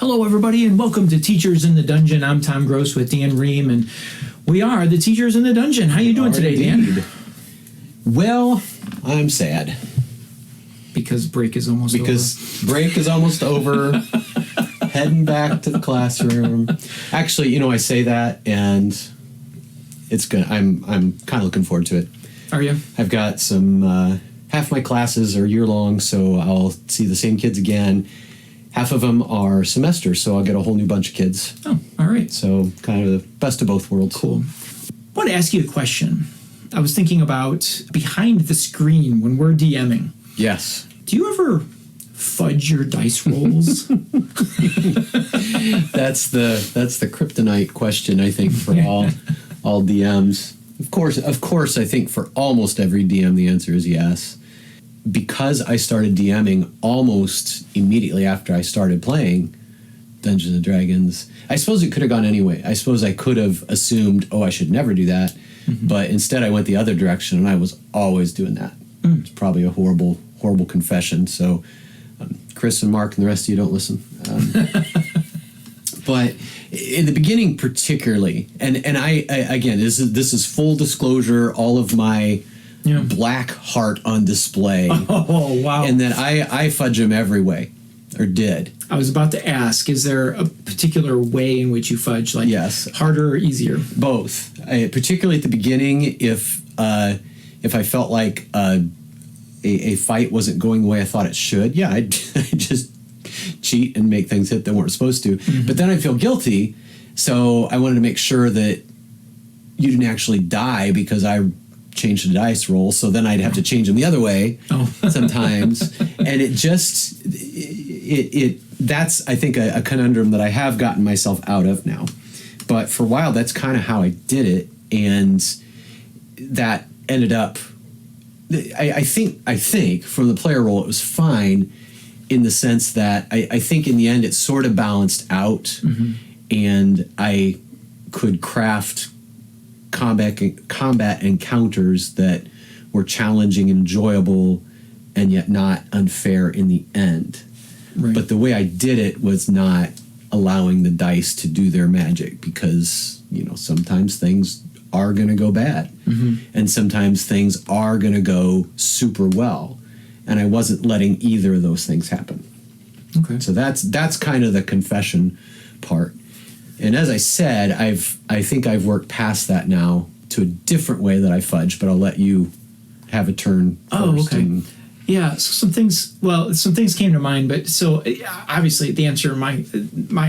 Hello, everybody, and welcome to Teachers in the Dungeon. I'm Tom Gross with Dan Ream, and we are the Teachers in the Dungeon. How you doing today, Dan? Well, I'm sad. Because break is almost over. Because break is almost over. Heading back to the classroom. Actually, I say that, and it's good. I'm kind of looking forward to it. Are you? I've got some. Half my classes are year long, so I'll see the same kids again. Half of them are semesters, so I'll get a whole new bunch of kids. Oh, all right. So kind of the best of both worlds. Cool. I want to ask you a question. I was thinking about behind the screen when we're DMing. Yes. Do you ever fudge your dice rolls? That's the kryptonite question, I think, for all DMs. Of course, I think for almost every DM the answer is yes. Because I started DMing almost immediately after I started playing Dungeons and Dragons, I suppose it could have gone anyway. I suppose I could have assumed, I should never do that. Mm-hmm. But instead I went the other direction, and I was always doing that. It's probably a horrible, horrible confession. So Chris and Mark and the rest of you don't listen. But in the beginning particularly, and I again, this is full disclosure, all of my black heart on display. Oh, wow. And then I fudge them every way, or did. I was about to ask, is there a particular way in which you fudge? Like yes. Harder or easier? Both. Particularly at the beginning, if I felt like a fight wasn't going the way I thought it should, I'd just cheat and make things hit that weren't supposed to. Mm-hmm. But then I feel guilty, so I wanted to make sure that you didn't actually die because I changed the dice roll, so then I'd have to change them the other way sometimes. And that's, I think, a conundrum that I have gotten myself out of now. But for a while, that's kind of how I did it, and that ended up, I think from the player role, it was fine in the sense that I think in the end it sort of balanced out, mm-hmm. and I could craft combat encounters that were challenging and enjoyable and yet not unfair in the end. Right. But the way I did it was not allowing the dice to do their magic, because sometimes things are going to go bad, mm-hmm. and sometimes things are going to go super well, and I wasn't letting either of those things happen. Okay. So that's kind of the confession part. And as I said, I think I've worked past that now to a different way that I fudge, but I'll let you have a turn first. Oh, okay. Yeah, so some things came to mind, but so obviously the answer, my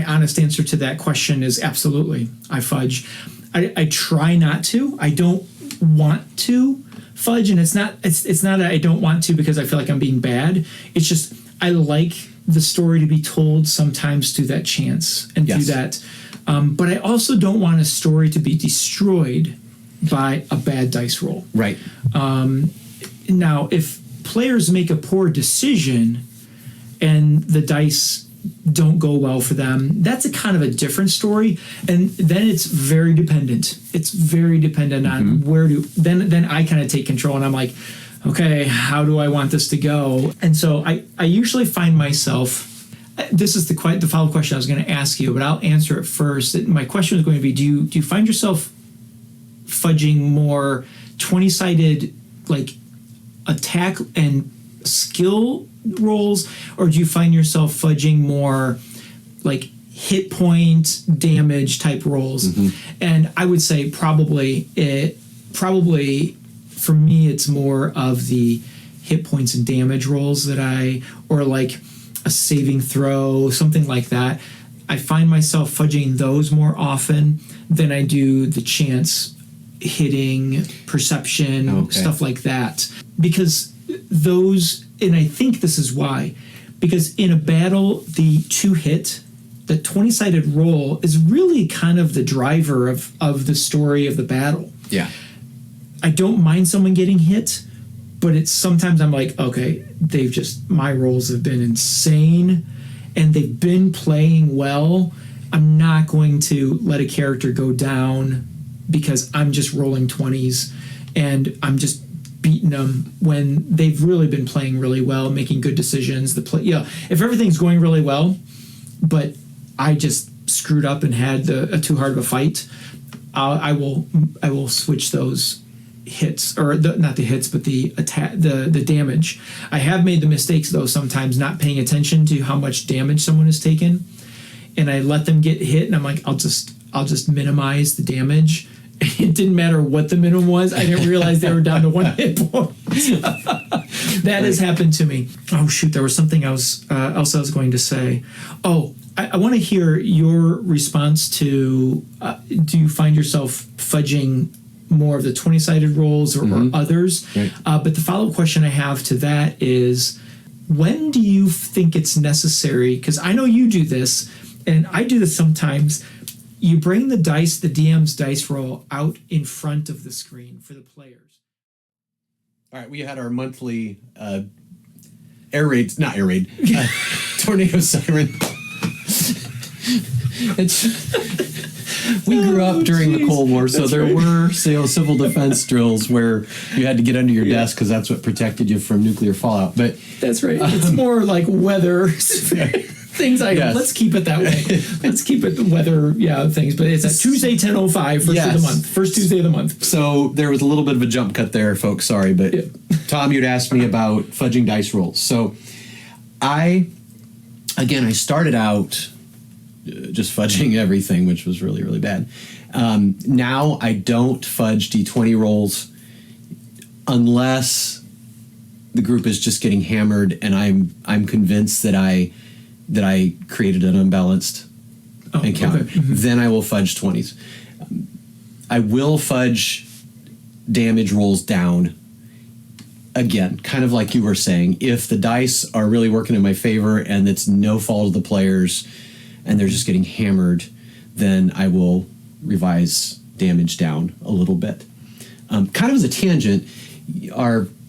honest answer to that question is absolutely. I fudge. I try not to. I don't want to fudge, and it's not that I don't want to because I feel like I'm being bad. It's just I like the story to be told sometimes through that chance and through that. But I also don't want a story to be destroyed by a bad dice roll. Right. Now, if players make a poor decision and the dice don't go well for them, that's a kind of a different story. And then it's very dependent. It's very dependent on mm-hmm. Then I kind of take control, and I'm like, okay, how do I want this to go? And so I usually find myself, this is the follow-up question I was going to ask you, but I'll answer it first. My question is going to be, do you find yourself fudging more 20-sided like attack and skill rolls, or do you find yourself fudging more like hit point damage type rolls? Mm-hmm. And I would say probably for me it's more of the hit points and damage rolls or like a saving throw, something like that. I find myself fudging those more often than I do the chance hitting, perception, stuff like that. Because those, and I think this is why, because in a battle, the 2-hit, the 20-sided roll is really kind of the driver of the story of the battle. Yeah. I don't mind someone getting hit, but it's sometimes I'm like, okay, my rolls have been insane and they've been playing well. I'm not going to let a character go down because I'm just rolling 20s and I'm just beating them when they've really been playing really well, making good decisions. If everything's going really well, but I just screwed up and had a too hard of a fight, I will switch those hits, or not the hits, but the attack, the damage. I have made the mistakes though sometimes not paying attention to how much damage someone has taken, and I let them get hit, and I'm like, I'll just minimize the damage. It didn't matter what the minimum was. I didn't realize they were down to 1 hit point. That has happened to me. Oh shoot, there was something else I was going to say. Oh, I want to hear your response to, do you find yourself fudging more of the 20-sided rolls or others? Right. But the follow-up question I have to that is, when do you think it's necessary? Because I know you do this, and I do this sometimes. You bring the dice, the DM's dice roll, out in front of the screen for the players. All right, we had our monthly air raid, tornado siren. We grew up during the Cold War, so there were civil defense drills where you had to get under your desk because that's what protected you from nuclear fallout. But that's right. It's more like weather things. Let's keep it that way. Let's keep it the weather, things. But it's a Tuesday, 10:05, first of the month, first Tuesday of the month. So there was a little bit of a jump cut there, folks. Sorry, but Tom, you'd asked me about fudging dice rolls. So I started out just fudging everything, which was really, really bad. Now I don't fudge D20 rolls unless the group is just getting hammered and I'm convinced that I created an unbalanced encounter. Okay. Mm-hmm. Then I will fudge 20s. I will fudge damage rolls down. Again, kind of like you were saying, if the dice are really working in my favor and it's no fault of the players and they're just getting hammered, then I will revise damage down a little bit. Kind of as a tangent,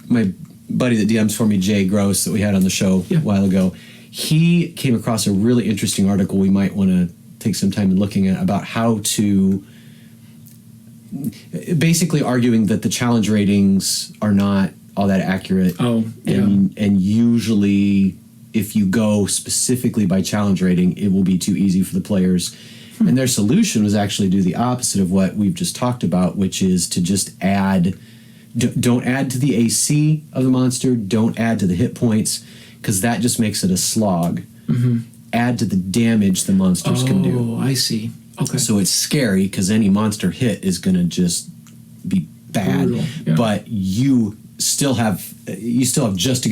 my buddy that DMs for me, Jay Gross, that we had on the show a while ago, he came across a really interesting article we might want to take some time in looking at about how to, basically arguing that the challenge ratings are not all that accurate. And usually if you go specifically by challenge rating, it will be too easy for the players. And their solution was actually do the opposite of what we've just talked about, which is to just don't add to the AC of the monster, don't add to the hit points, because that just makes it a slog. Mm-hmm. Add to the damage the monsters can do. Oh, I see. Okay. So it's scary because any monster hit is going to just be bad. Yeah. But you still have just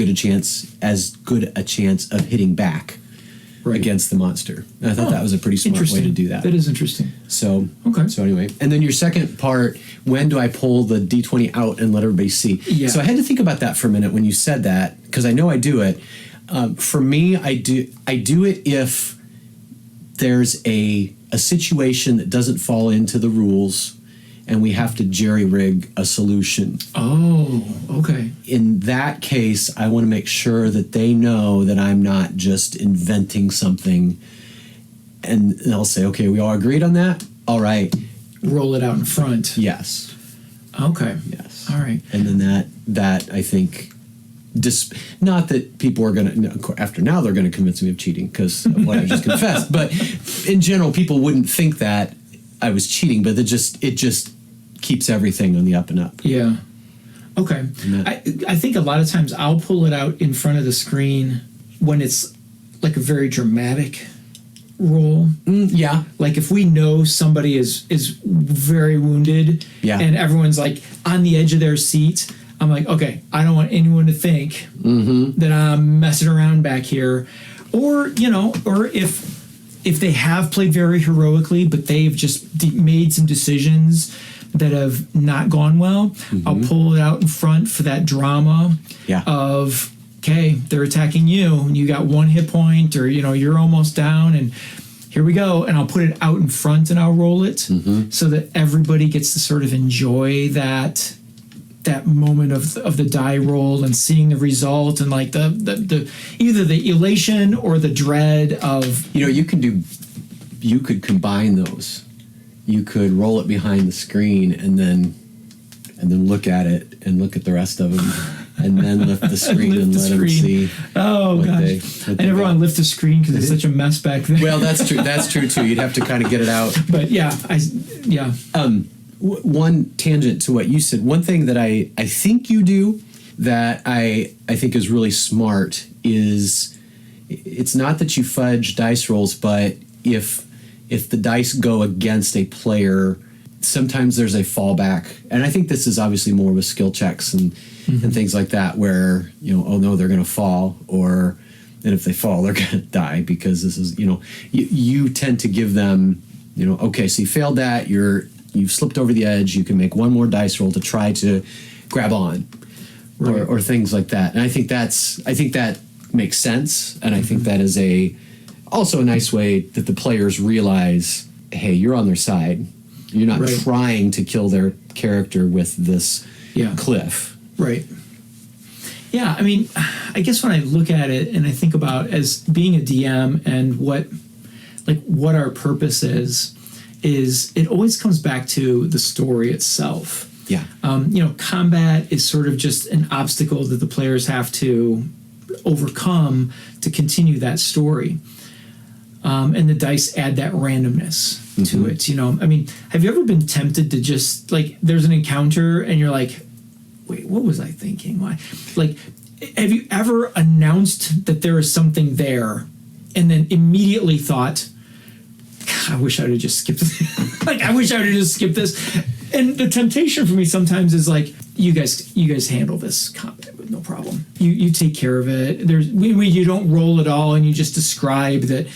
as good a chance of hitting back against the monster. And I thought that was a pretty smart way to do that. That is interesting. So anyway, and then your second part, when do I pull the D20 out and let everybody see? Yeah. So I had to think about that for a minute when you said that, because I know I do it. For me, I do it if there's a situation that doesn't fall into the rules and we have to jerry-rig a solution. Oh, okay. In that case, I want to make sure that they know that I'm not just inventing something. And they'll say, okay, we all agreed on that? All right. Roll it out in front. Yes. Okay. Yes. All right. And then that I think, not that people are going to, after now they're going to convince me of cheating because of what I just confessed, but in general, people wouldn't think that I was cheating, but it just keeps everything on the up and up. Yeah. Okay. I think a lot of times I'll pull it out in front of the screen when it's like a very dramatic roll. Yeah. Like if we know somebody is very wounded and everyone's like on the edge of their seat, I'm like, okay, I don't want anyone to think that I'm messing around back here. Or, or if they have played very heroically, but they've just made some decisions that have not gone well, I'll pull it out in front for that drama of, okay, they're attacking you, and you got 1 hit point, or, you're almost down, and here we go. And I'll put it out in front and I'll roll it so that everybody gets to sort of enjoy that moment of the die roll and seeing the result and like the either the elation or the dread of you could combine those. You could roll it behind the screen and then look at it and look at the rest of them and then lift the screen Lift and the let them screen. see. Oh what gosh, they I never got. want to lift the screen because it's such a mess back then. Well, that's true. That's true too. You'd have to kind of get it out. But yeah, One tangent to what you said. One thing that I think you do that I think is really smart is it's not that you fudge dice rolls, but if the dice go against a player, sometimes there's a fallback. And I think this is obviously more with skill checks and things like that, where, oh no, they're going to fall, and if they fall, they're going to die, because this is, you tend to give them, okay, so you failed that, you've slipped over the edge, you can make one more dice roll to try to grab on, Right. or things like that. And I think that makes sense, and I think that is also a nice way that the players realize, hey, you're on their side. You're not Right. trying to kill their character with this cliff. Right. Yeah, I mean, I guess when I look at it and I think about as being a DM and what our purpose is it always comes back to the story itself. Yeah. Combat is sort of just an obstacle that the players have to overcome to continue that story. And the dice add that randomness to it. I mean, have you ever been tempted to just there's an encounter and you're like, wait, what was I thinking? Why? Have you ever announced that there is something there and then immediately thought, I wish I would have just skipped this. I wish I would have just skipped this. And the temptation for me sometimes is you guys handle this combat with no problem. You take care of it. You don't roll at all, and you just describe that,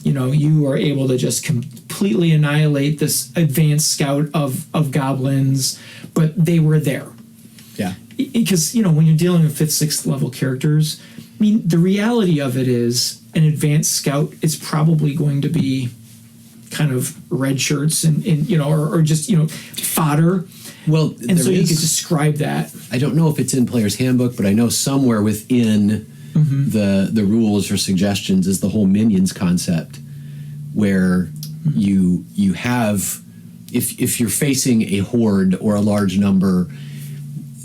you are able to just completely annihilate this advanced scout of goblins, but they were there. Yeah. Because, when you're dealing with 5th, 6th level characters, I mean, the reality of it is an advanced scout is probably going to be kind of red shirts and or just, fodder. Well, and so you could describe that. I don't know if it's in Player's Handbook, but I know somewhere within the rules or suggestions is the whole minions concept, where you have, if you're facing a horde or a large number,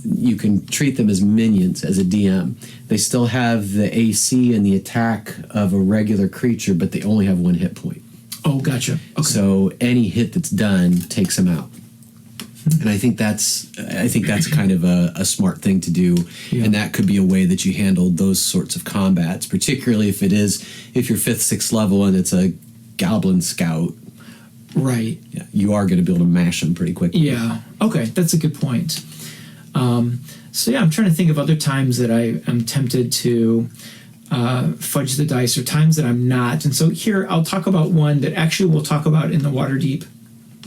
you can treat them as minions as a DM. They still have the AC and the attack of a regular creature, but they only have 1 hit point. Oh, gotcha. Okay. So any hit that's done takes them out. And I think that's kind of a smart thing to do. Yeah. And that could be a way that you handle those sorts of combats, particularly if you're 5th, 6th level and it's a goblin scout. Right. Yeah, you are going to be able to mash them pretty quickly. Yeah. Okay, that's a good point. I'm trying to think of other times that I am tempted to fudge the dice, or times that I'm not. And so here I'll talk about one that actually we'll talk about in the Waterdeep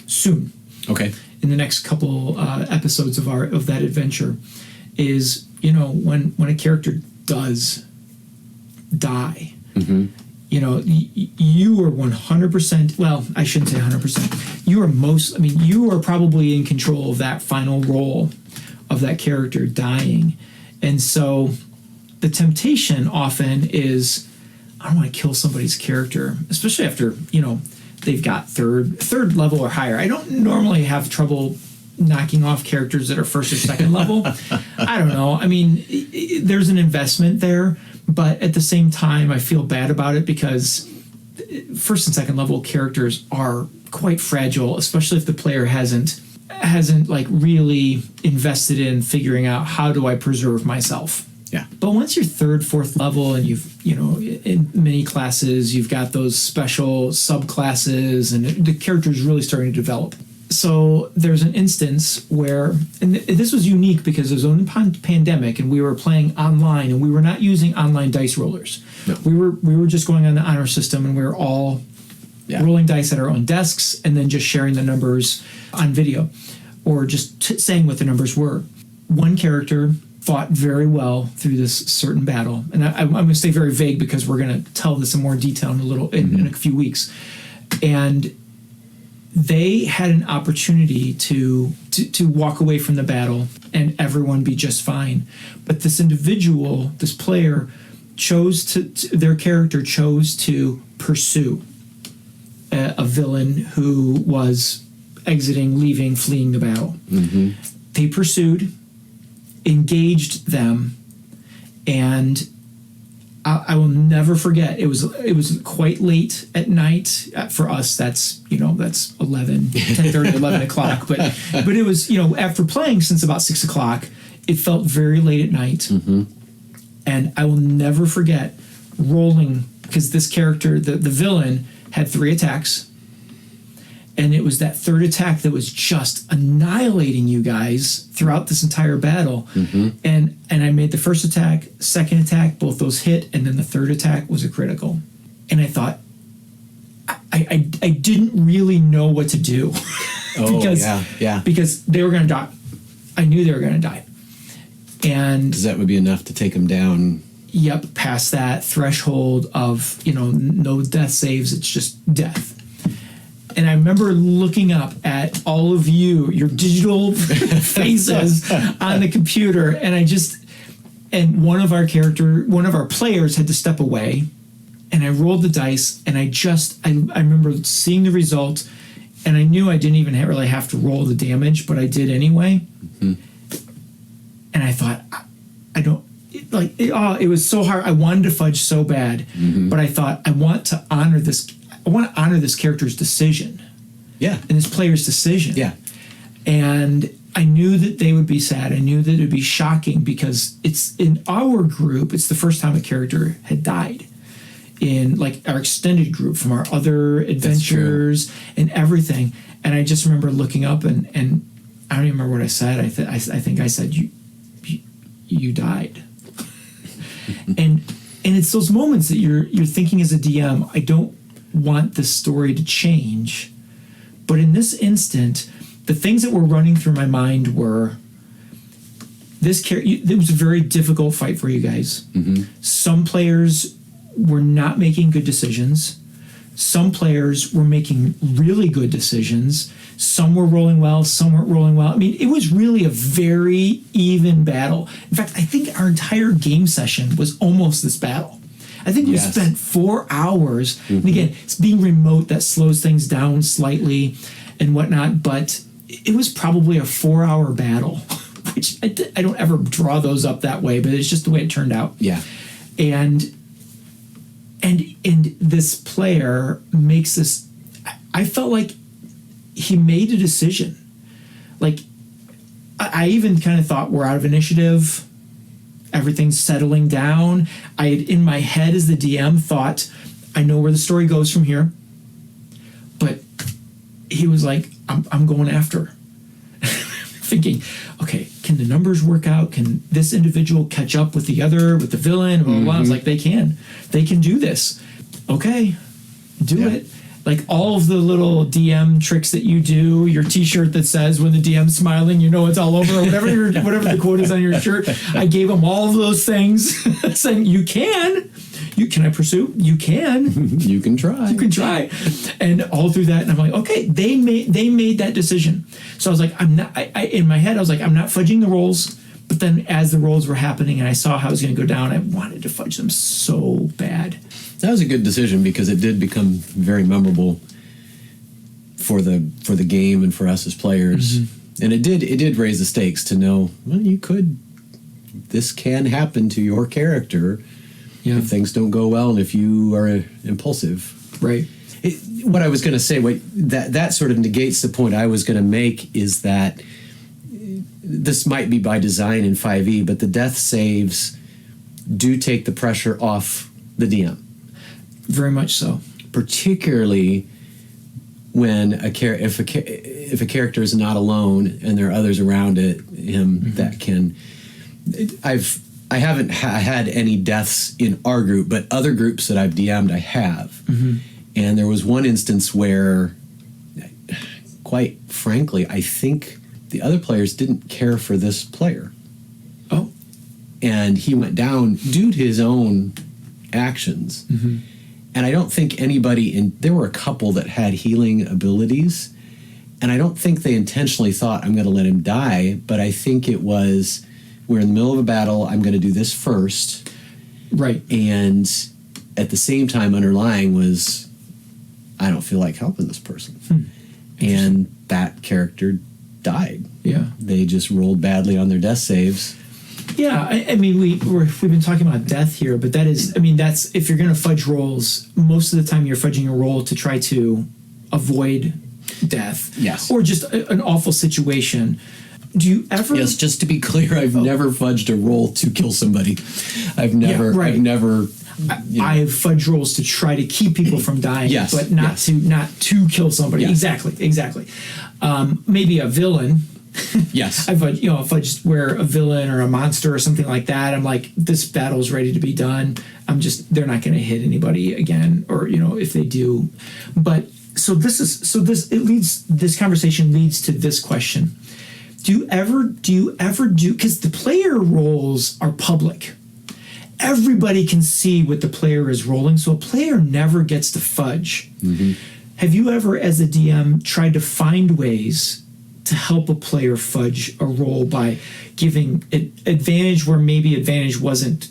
soon. Okay. In the next couple episodes of that adventure, is when a character does die, you are 100%. Well, I shouldn't say 100%. You are probably in control of that final roll of that character dying, and so the temptation often is, I don't want to kill somebody's character, especially after they've got third level or higher. I don't normally have trouble knocking off characters that are 1st or 2nd level. I don't know. I mean, there's an investment there, but at the same time, I feel bad about it because 1st and 2nd level characters are quite fragile, especially if the player hasn't really invested in figuring out, how do I preserve myself? Yeah. But once you're 3rd, 4th level, and in many classes, you've got those special subclasses, and the character is really starting to develop. So there's an instance where, and this was unique because it was on pandemic, and we were playing online, and we were not using online dice rollers. No. We were just going on the honor system, and we were all rolling dice at our own desks, and then just sharing the numbers on video, or just saying what the numbers were. One character fought very well through this certain battle, and I'm going to stay very vague because we're going to tell this in more detail in a few weeks. And they had an opportunity to walk away from the battle and everyone be just fine, but this player their character chose to pursue a villain who was exiting, leaving, fleeing the battle. They pursued. engaged them, and I will never forget. It was quite late at night for us. That's 10:30, 11 o'clock. But it was, after playing since about 6 o'clock, it felt very late at night. Mm-hmm. And I will never forget rolling, because this character, the villain, had 3 attacks. And it was that third attack that was just annihilating you guys throughout this entire battle. Mm-hmm. And I made the first attack, second attack, both those hit, and then the third attack was a critical. And I thought, I didn't really know what to do. Because they were going to die. I knew they were going to die. And because that would be enough to take them down. Yep, past that threshold of, no death saves, it's just death. And I remember looking up at all of you, your digital faces on the computer, and one of our players had to step away, and I rolled the dice, and I remember seeing the result, and I knew I didn't even really have to roll the damage, but I did anyway. Mm-hmm. And I thought, it was so hard. I wanted to fudge so bad, mm-hmm. but I thought, I want to honor this character's decision. Yeah. And this player's decision. Yeah. And I knew that they would be sad. I knew that it would be shocking, because it's in our group, it's the first time a character had died. In like our extended group, from our other adventures and everything. And I just remember looking up and I don't even remember what I said. I think I said, you died. and it's those moments that you're thinking as a DM, I don't want this story to change. But in this instant, the things that were running through my mind were, it was a very difficult fight for you guys. Mm-hmm. Some players were not making good decisions. Some players were making really good decisions. Some were rolling well, some weren't rolling well. I mean, it was really a very even battle. In fact, I think our entire game session was almost this battle. I think we spent 4 hours. Mm-hmm. And again, it's being remote that slows things down slightly and whatnot, but it was probably a 4-hour battle, which I don't ever draw those up that way, but it's just the way it turned out. Yeah. And this player makes this, I felt like he made a decision. Like, I even kind of thought, we're out of initiative. Everything's settling down. I had, in my head as the DM, thought, I know where the story goes from here. But he was like, I'm going after. Thinking, okay, can the numbers work out? Can this individual catch up with the villain? Blah, blah, blah. I was like, they can do this. Okay, do it. Like all of the little DM tricks that you do, your T-shirt that says when the DM's smiling, you know it's all over, or whatever the quote is on your shirt. I gave him all of those things, saying you can I pursue? You can. You can try. You can try. And all through that, and I'm like, okay, they made that decision. So I was like, in my head, I was like, I'm not fudging the rolls. But then as the rolls were happening and I saw how it was going to go down, I wanted to fudge them so bad. That was a good decision, because it did become very memorable for the game and for us as players. Mm-hmm. And it did raise the stakes to know, well, this can happen to your character if things don't go well and if you are impulsive. Right. What I was going to say, that sort of negates the point I was going to make, is that this might be by design in 5e, but the death saves do take the pressure off the DM. Very much so. Particularly when if a character is not alone and there are others around him mm-hmm. that can. I haven't had any deaths in our group, but other groups that I've DM'd, I have. Mm-hmm. And there was one instance where, quite frankly, I think the other players didn't care for this player. Oh. And he went down due to his own actions. Mm-hmm. And I don't think there were a couple that had healing abilities, and I don't think they intentionally thought, I'm going to let him die, but I think it was, we're in the middle of a battle, I'm going to do this first. Right. And at the same time underlying was, I don't feel like helping this person. And that character died. Yeah. They just rolled badly on their death saves. Yeah, I mean, we've been talking about death here, but that is, I mean, that's, if you're going to fudge rolls, most of the time you're fudging a roll to try to avoid death. Yes. Or just an awful situation. Do you ever? Yes, just to be clear, I've never fudged a roll to kill somebody. I've never. Yeah, right. I've never. I have fudge rolls to try to keep people from dying, Yes, but not to kill somebody. Yes. Exactly. Maybe a villain. Yes. I fudged where a villain or a monster or something like that. I'm like, this battle's ready to be done. They're not going to hit anybody again, or if they do. But this conversation leads to this question. Do you ever do, because the player rolls are public. Everybody can see what the player is rolling, so a player never gets to fudge. Mm-hmm. Have you ever, as a DM, tried to find ways to help a player fudge a roll by giving advantage where maybe advantage wasn't,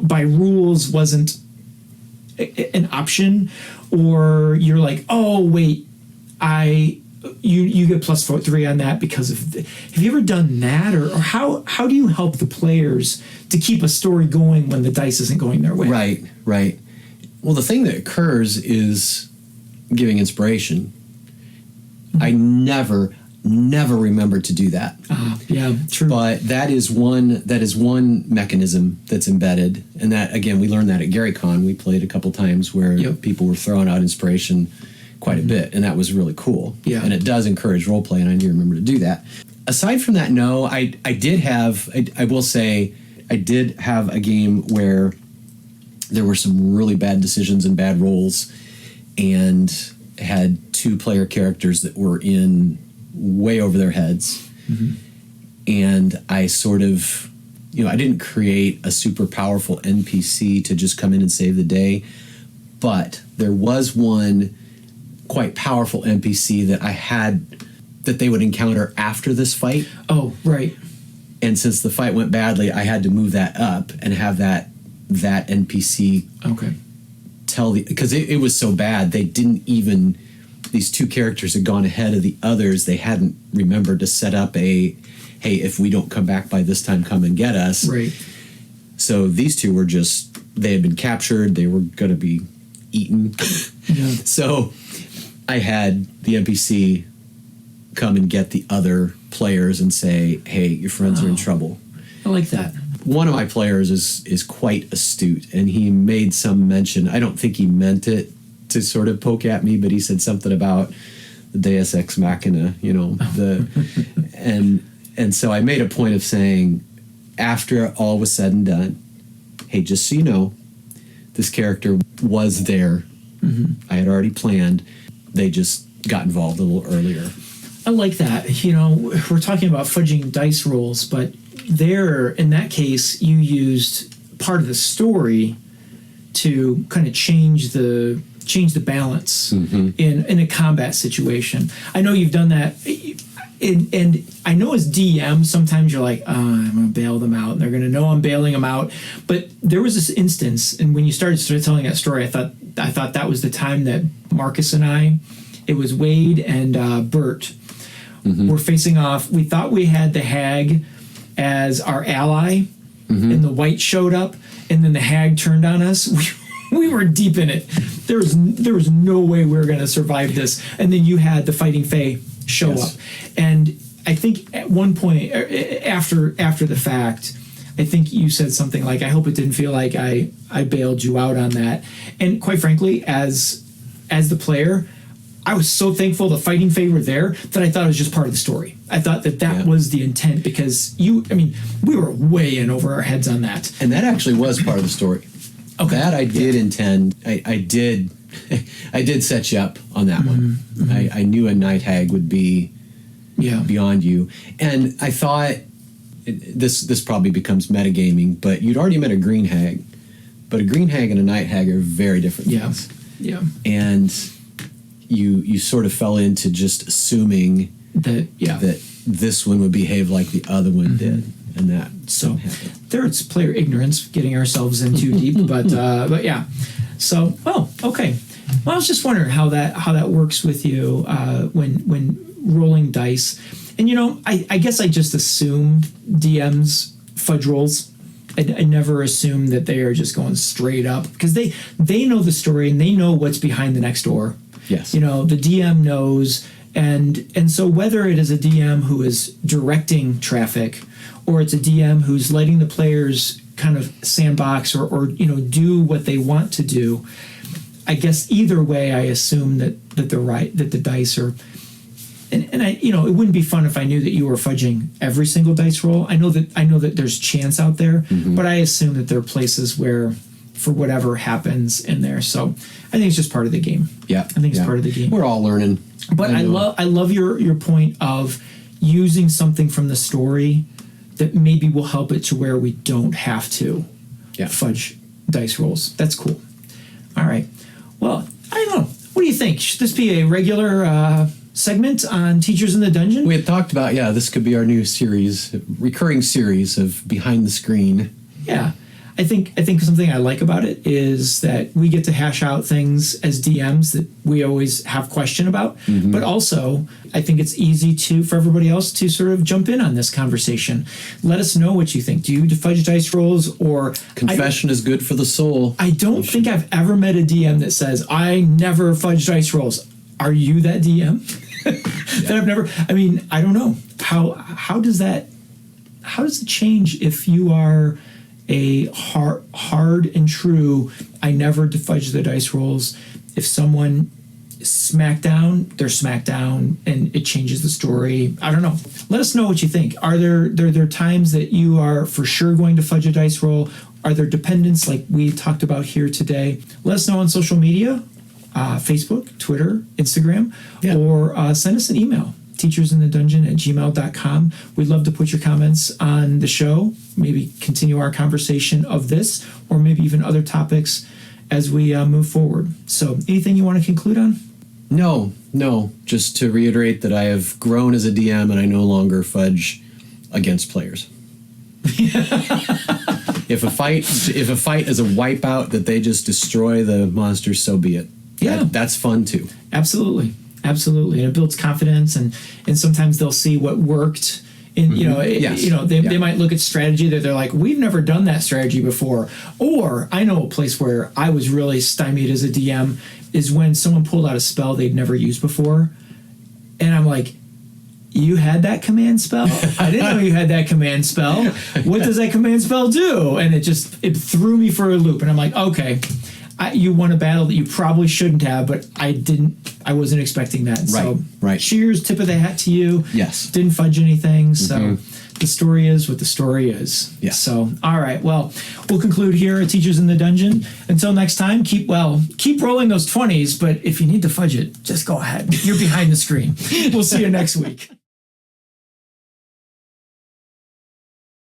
by rules wasn't an option, or you're like, oh wait, you get +3 on that because of have you ever done that, or how do you help the players to keep a story going when the dice isn't going their way? Right. Well, the thing that occurs is giving inspiration. Mm-hmm. I never remember to do that. Yeah, true. But that is one mechanism that's embedded, and that, again, we learned that at GaryCon. We played a couple times where people were throwing out inspiration quite a bit, and that was really cool. Yeah. And it does encourage role play, and I do remember to do that. Aside from that, no, I will say I did have a game where there were some really bad decisions and bad rolls, and had 2 player characters that were in way over their heads. Mm-hmm. And I sort of, I didn't create a super powerful NPC to just come in and save the day, but there was one quite powerful NPC that I had that they would encounter after this fight. Oh, right. And since the fight went badly, I had to move that up and have that NPC tell because it was so bad, they didn't even, these 2 characters had gone ahead of the others. They hadn't remembered to set up hey, if we don't come back by this time, come and get us. Right. So these 2 were they had been captured. They were going to be eaten. Yeah. So I had the NPC come and get the other players and say, hey, your friends are in trouble. I like that. One of my players is quite astute, and he made some mention. I don't think he meant it to sort of poke at me, but he said something about the Deus Ex Machina, and so I made a point of saying, after all was said and done, hey, just so you know, this character was there. Mm-hmm. I had already planned. They just got involved a little earlier. I like that. We're talking about fudging dice rolls, but in that case, you used part of the story to kind of change the balance in a combat situation. I know you've done that, and I know as DM sometimes you're like, I'm going to bail them out, and they're going to know I'm bailing them out. But there was this instance, and when you started telling that story, I thought that was the time that Marcus and it was Wade and Bert were facing off. We thought we had the hag as our ally, and the white showed up, and then the hag turned on us. We were deep in it. There was no way we were going to survive this. And then you had the Fighting Fae show up, and I think at one point after the fact, I think you said something like, "I hope it didn't feel like I bailed you out on that." And quite frankly, as the player, I was so thankful the Fighting Fae were there that I thought it was just part of the story. I thought that was the intent, because we were way in over our heads on that. And that actually was part of the story. Okay. That I did intend. I did set you up on that one. Mm-hmm. I knew a night hag would be beyond you. And I thought, this probably becomes metagaming, but you'd already met a green hag. But a green hag and a night hag are very different things. Yeah. And you sort of fell into just assuming that this one would behave like the other one did. And that there's player ignorance getting ourselves in too deep, but yeah. So okay. Well, I was just wondering how that works with you when rolling dice. And I guess I just assume DMs fudge rolls. I never assume that they are just going straight up, because they know the story and they know what's behind the next door. Yes. The DM knows, and so whether it is a DM who is directing traffic, or it's a DM who's letting the players kind of sandbox or do what they want to do, I guess either way I assume that the dice are. And I, it wouldn't be fun if I knew that you were fudging every single dice roll. I know that there's chance out there, but I assume that there are places where, for whatever happens in there. So I think it's just part of the game. Yeah, I think it's part of the game. We're all learning. But I love your point of using something from the story that maybe will help it to where we don't have to fudge dice rolls. That's cool. All right. Well, I don't know. What do you think? Should this be a regular segment on Teachers in the Dungeon? We had talked about, this could be our new series, recurring series of Behind the Screen. Yeah. I think something I like about it is that we get to hash out things as DMs that we always have question about, but also I think it's easy for everybody else to sort of jump in on this conversation. Let us know what you think. Do you fudge dice rolls, or confession is good for the soul? I don't think I've ever met a DM that says I never fudge dice rolls. Are you that DM? That I've never. I mean, I don't know how does it change if you are a hard and true, I never fudge the dice rolls. If someone is smacked down, they're smacked down, and it changes the story. I don't know. Let us know what you think. Are there times that you are for sure going to fudge a dice roll? Are there dependents like we talked about here today? Let us know on social media, Facebook, Twitter, Instagram, or send us an email. teachersinthedungeon@gmail.com. We'd love to put your comments on the show, maybe continue our conversation of this, or maybe even other topics as we move forward. So anything you want to conclude on? No. Just to reiterate that I have grown as a DM and I no longer fudge against players. If a fight is a wipeout that they just destroy the monsters, so be it. Yeah. That's fun too. Absolutely. And it builds confidence, and sometimes they'll see what worked. They might look at strategy that they're like, we've never done that strategy before. Or I know a place where I was really stymied as a DM is when someone pulled out a spell they'd never used before. And I'm like, you had that command spell? I didn't know you had that command spell. What does that command spell do? And it threw me for a loop. And I'm like, okay, you won a battle that you probably shouldn't have, but I wasn't expecting that. Right. Cheers, tip of the hat to you. Yes. Didn't fudge anything. So the story is what the story is. Yes. So, all right. Well, we'll conclude here at Teachers in the Dungeon. Until next time, keep rolling those 20s, but if you need to fudge it, just go ahead. You're behind the screen. We'll see you next week.